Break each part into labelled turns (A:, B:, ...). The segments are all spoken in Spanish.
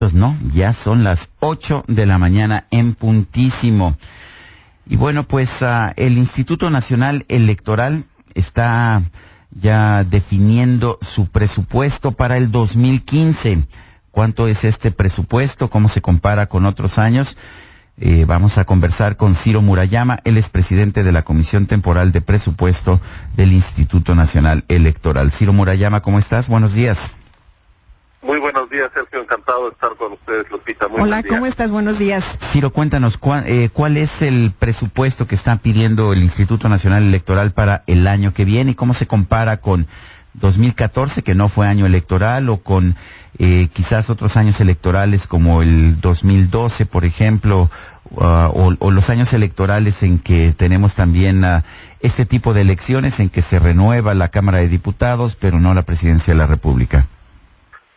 A: Pues no, ya son las 8 de la mañana en puntísimo. Y bueno, pues el Instituto Nacional Electoral está ya definiendo su presupuesto para el 2015. ¿Cuánto es este presupuesto? ¿Cómo se compara con otros años? Vamos a conversar con Ciro Murayama, él es presidente de la Comisión Temporal de Presupuesto del Instituto Nacional Electoral. Ciro Murayama, ¿cómo estás? Buenos días.
B: Muy buenos días, Sergio, encantado de estar con ustedes, Lupita. Muy
C: Hola,
B: buen día.
C: ¿cómo estás? Buenos días.
A: Ciro, cuéntanos, ¿cuál es el presupuesto que está pidiendo el Instituto Nacional Electoral para el año que viene y cómo se compara con 2014, que no fue año electoral, o con quizás otros años electorales como el 2012, por ejemplo, o los años electorales en que tenemos también este tipo de elecciones en que se renueva la Cámara de Diputados, pero no la Presidencia de la República?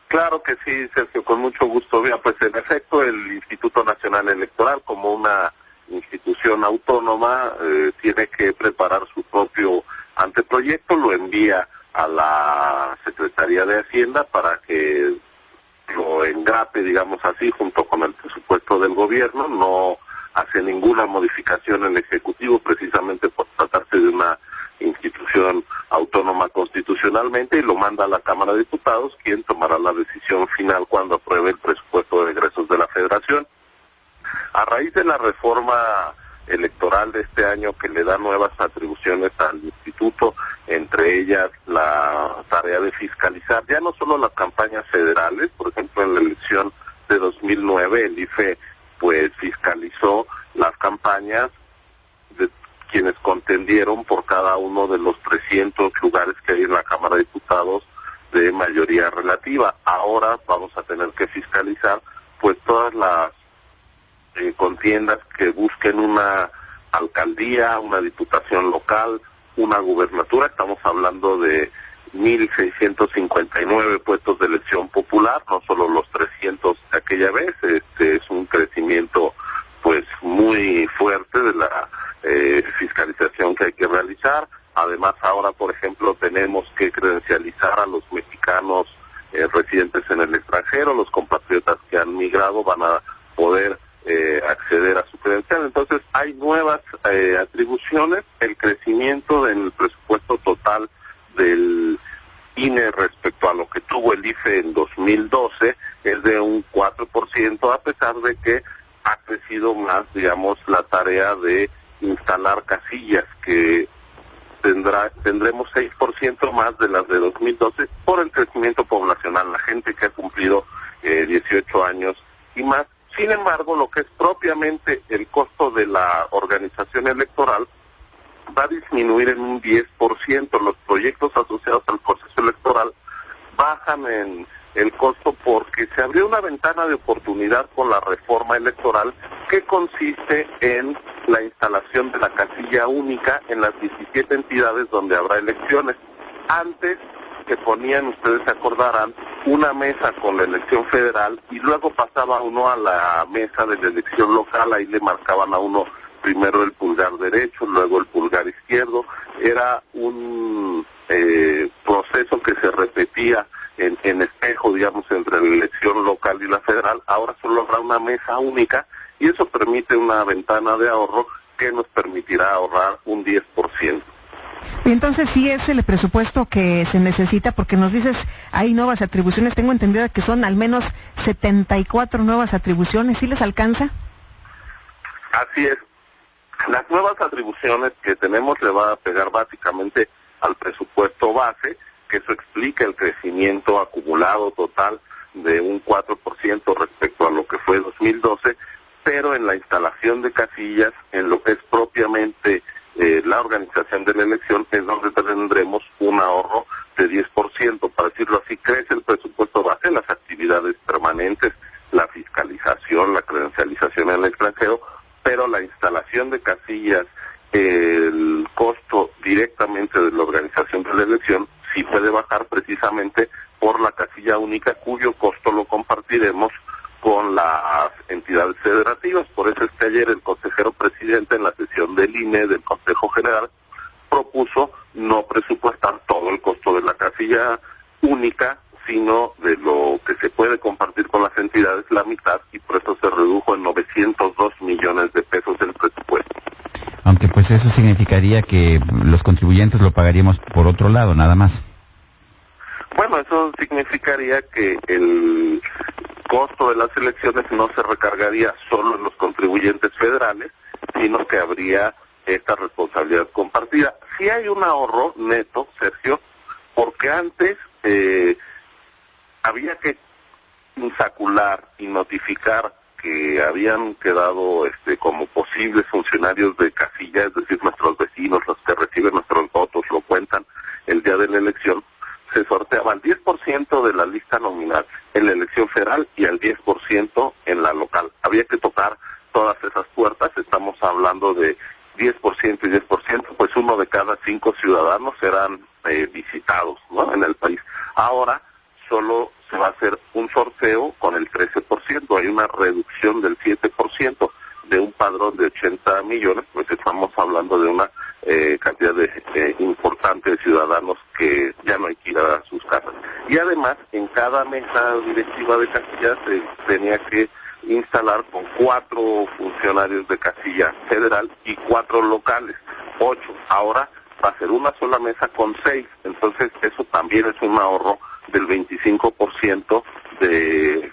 B: Claro que sí, Sergio, con mucho gusto. Mira, pues en efecto el Instituto Nacional Electoral, como una institución autónoma, tiene que preparar su propio anteproyecto, lo envía a la Secretaría de Hacienda para que lo engrape, digamos así, junto con el presupuesto del gobierno. No hace ninguna modificación en el Ejecutivo, precisamente por tratarse de una institución autónoma constitucionalmente, y lo manda a la Cámara de Diputados, quien tomará la decisión final cuando apruebe el presupuesto de egresos de la Federación. A raíz de la reforma electoral de este año, que le da nuevas atribuciones al Instituto, entre ellas la tarea de fiscalizar ya no solo las campañas federales. Por ejemplo, en la elección de 2009 el IFE pues fiscalizó las campañas de quienes contendieron por cada uno de los 300 lugares que hay en la Cámara de Diputados de mayoría relativa. Ahora vamos a tener que fiscalizar pues todas las contiendas que busquen una alcaldía, una diputación local, una gubernatura. Estamos hablando de 1.659 puestos de elección popular, no solo los 300 de aquella vez. Es un crecimiento pues muy fuerte de la fiscalización que hay que realizar. Además, ahora, por ejemplo, tenemos que credencializar a los mexicanos residentes en el extranjero. Los compatriotas que han migrado van a poder acceder a su credencial. Entonces, hay nuevas atribuciones. El crecimiento del presupuesto total del INE respecto a lo que tuvo el IFE en 2012 es de un 4%, a pesar de que ha crecido más, digamos, la tarea de instalar casillas, que tendremos 6% más de las de 2012 por el crecimiento poblacional, la gente que ha cumplido 18 años y más. Sin embargo, lo que es propiamente el costo de la organización electoral va a disminuir en un 10%. Los proyectos asociados al proceso electoral bajan en el costo porque se abrió una ventana de oportunidad con la reforma electoral, que consiste en la instalación de la casilla única en las 17 entidades donde habrá elecciones. Antes que ponían, ustedes se acordarán, una mesa con la elección federal y luego pasaba uno a la mesa de la elección local. Ahí le marcaban a uno primero el pulgar derecho, luego el pulgar izquierdo. Era un proceso que se repetía en espejo, digamos, entre la elección local y la federal. Ahora solo habrá una mesa única y eso permite una ventana de ahorro que nos permitirá ahorrar un 10%.
C: Y entonces sí es el presupuesto que se necesita, porque nos dices hay nuevas atribuciones. Tengo entendido que son al menos 74 nuevas atribuciones. ¿Sí les alcanza?
B: Así es. Las nuevas atribuciones que tenemos le va a pegar básicamente al presupuesto base, que eso explica el crecimiento acumulado total de un 4% respecto a lo que fue 2012, pero en la instalación de casillas, en lo que es propiamente la organización de la elección, es donde tendremos un ahorro de 10%. Para decirlo así, crece el presupuesto base, las actividades permanentes, la fiscalización, la credencialización en el extranjero, pero la instalación de casillas, el costo directamente de la organización de la elección sí puede bajar, precisamente por la casilla única, cuyo costo lo compartiremos con las entidades federativas. Por eso es que ayer el consejero presidente, en la sesión del INE, del Consejo General, propuso no presupuestar todo el costo de la casilla única, sino de lo que se puede compartir con las entidades, la mitad, y por eso se redujo en 902 millones de pesos el presupuesto.
A: Aunque pues eso significaría que los contribuyentes lo pagaríamos por otro lado, nada más.
B: Bueno, eso significaría que el costo de las elecciones no se recargaría solo en los contribuyentes federales, sino que habría esta responsabilidad compartida. Sí hay un ahorro neto, Sergio, porque antes había que insacular y notificar que habían quedado como posibles funcionarios de casilla, es decir, nuestros vecinos, los que reciben nuestros votos, lo cuentan el día de la elección. Se sorteaba el 10% de la lista nominal en la elección federal y el 10% en la local. Había que tocar todas esas puertas, estamos hablando de 10% y 10%, pues 1 de cada 5 ciudadanos serán visitados, ¿no?, en el país. Ahora solo se va a hacer un sorteo con el 13%, hay una reducción del 7% de un padrón de 80 millones, pues estamos hablando de una cantidad importante de ciudadanos que ya no hay que ir a sus casas. Y además, en cada mesa directiva de casilla se tenía que instalar con 4 funcionarios de casilla federal y 4 locales, 8. Ahora va a ser una sola mesa con 6, entonces eso también es un ahorro del 25% de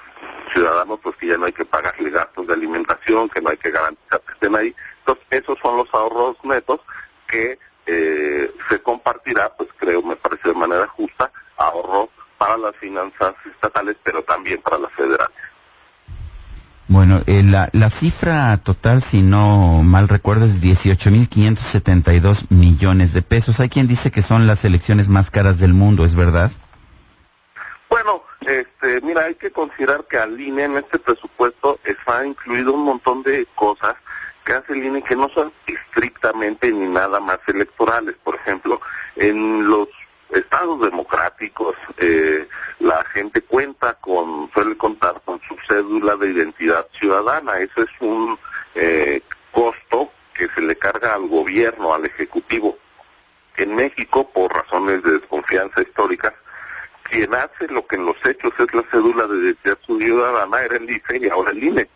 B: ciudadanos, pues que ya no hay que pagarle gastos de alimentación, que no hay que garantizar que estén ahí. Entonces esos son los ahorros netos que se compartirá, pues creo, me parece de manera justa, ahorro para las finanzas estatales, pero también para las federales.
A: Bueno, la cifra total, si no mal recuerdo, es 18.572 millones de pesos. Hay quien dice que son las elecciones más caras del mundo, ¿es verdad?
B: Bueno, mira, hay que considerar que al INE en este presupuesto está incluido un montón de cosas que hace el INE que no son estrictamente ni nada más electorales. Por ejemplo, en los estados democráticos, la gente suele contar con su cédula de identidad ciudadana. Eso es un costo que se le carga al gobierno, al ejecutivo. En México, por razones de desconfianza históricas, quien hace lo que en los hechos es la cédula de identidad ciudadana era el IFE y ahora el INE.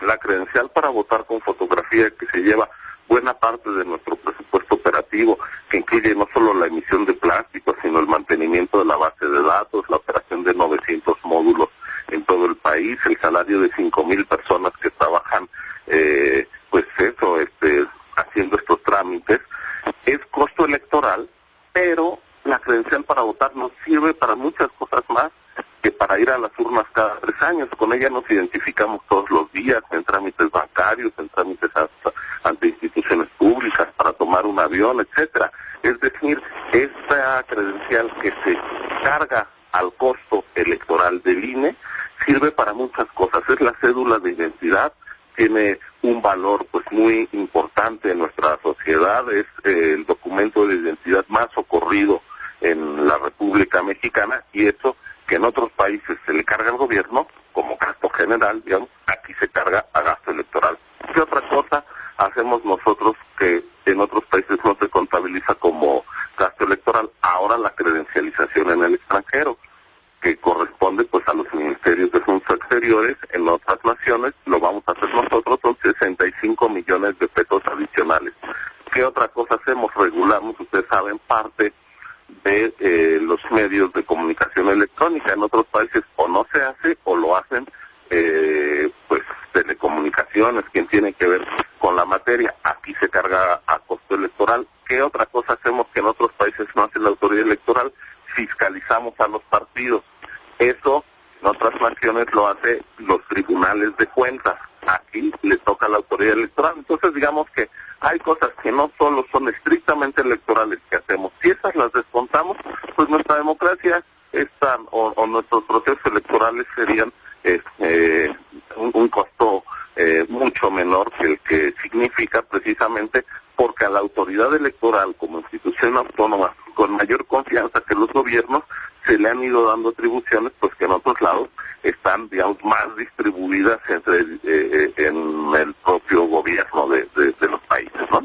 B: La credencial para votar con fotografía, que se lleva buena parte de nuestro presupuesto operativo, que incluye no solo la emisión de plásticos, sino el mantenimiento de la base de datos, la operación de 900 módulos en todo el país, el salario de 5,000 personas que trabajan, haciendo estos trámites. Es costo electoral, pero la credencial para votar nos sirve para muchas cosas más que para ir a las urnas cada 3 años. Con ella nos identificamos todos los días en trámites bancarios, en trámites ante instituciones públicas, para tomar un avión, etcétera. Es decir, esta credencial que se carga al costo electoral del INE sirve para muchas cosas. Es la cédula de identidad, tiene un valor pues muy importante en nuestra sociedad, es el documento de identidad más socorrido en la República Mexicana, y eso que en otros países se le carga al gobierno como gasto general, digamos, aquí se carga a gasto electoral. ¿Qué otra cosa hacemos nosotros que en otros países no se contabiliza como gasto electoral? Ahora la credencialización en el extranjero, que corresponde pues a los ministerios de Asuntos Exteriores en otras naciones, lo vamos a hacer nosotros, son 65 millones de pesos adicionales. ¿Qué otra cosa hacemos? Regulamos, ustedes saben, parte de los medios de comunicación electrónica. En otros países o no se hace o lo hacen telecomunicaciones, quien tiene que ver con la materia. Aquí se carga a costo electoral. ¿Qué otra cosa hacemos que en otros países no hace la autoridad electoral? Fiscalizamos a los partidos. Eso en otras naciones lo hace los tribunales de cuentas. Aquí le toca a la autoridad electoral. Entonces digamos que hay cosas que no solo son estrictamente electorales que hacemos. Si esas las descontamos, pues nuestra democracia o nuestros procesos electorales serían un costo mucho menor que el que significa, precisamente porque a la autoridad electoral como institución autónoma con mayor confianza que los gobiernos se le han ido dando atribuciones pues que en otros lados están, digamos, más distribuidas en el propio gobierno de los países, ¿no?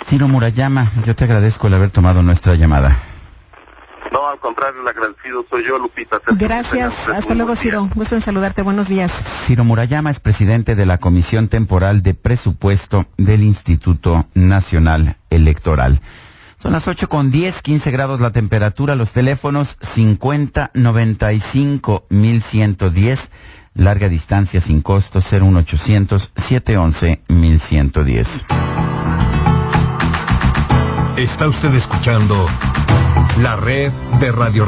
A: Ciro Murayama, yo te agradezco el haber tomado nuestra llamada.
B: No, al contrario, el agradecido soy yo, Lupita.
C: Gracias, hasta luego, Ciro. Gusto en saludarte, buenos días.
A: Ciro Murayama es presidente de la Comisión Temporal de Presupuesto del Instituto Nacional Electoral. Son las 8:10, 15 grados la temperatura, los teléfonos 5095-1110, larga distancia sin costo 01800-711-1110.
D: Está usted escuchando la red de Radio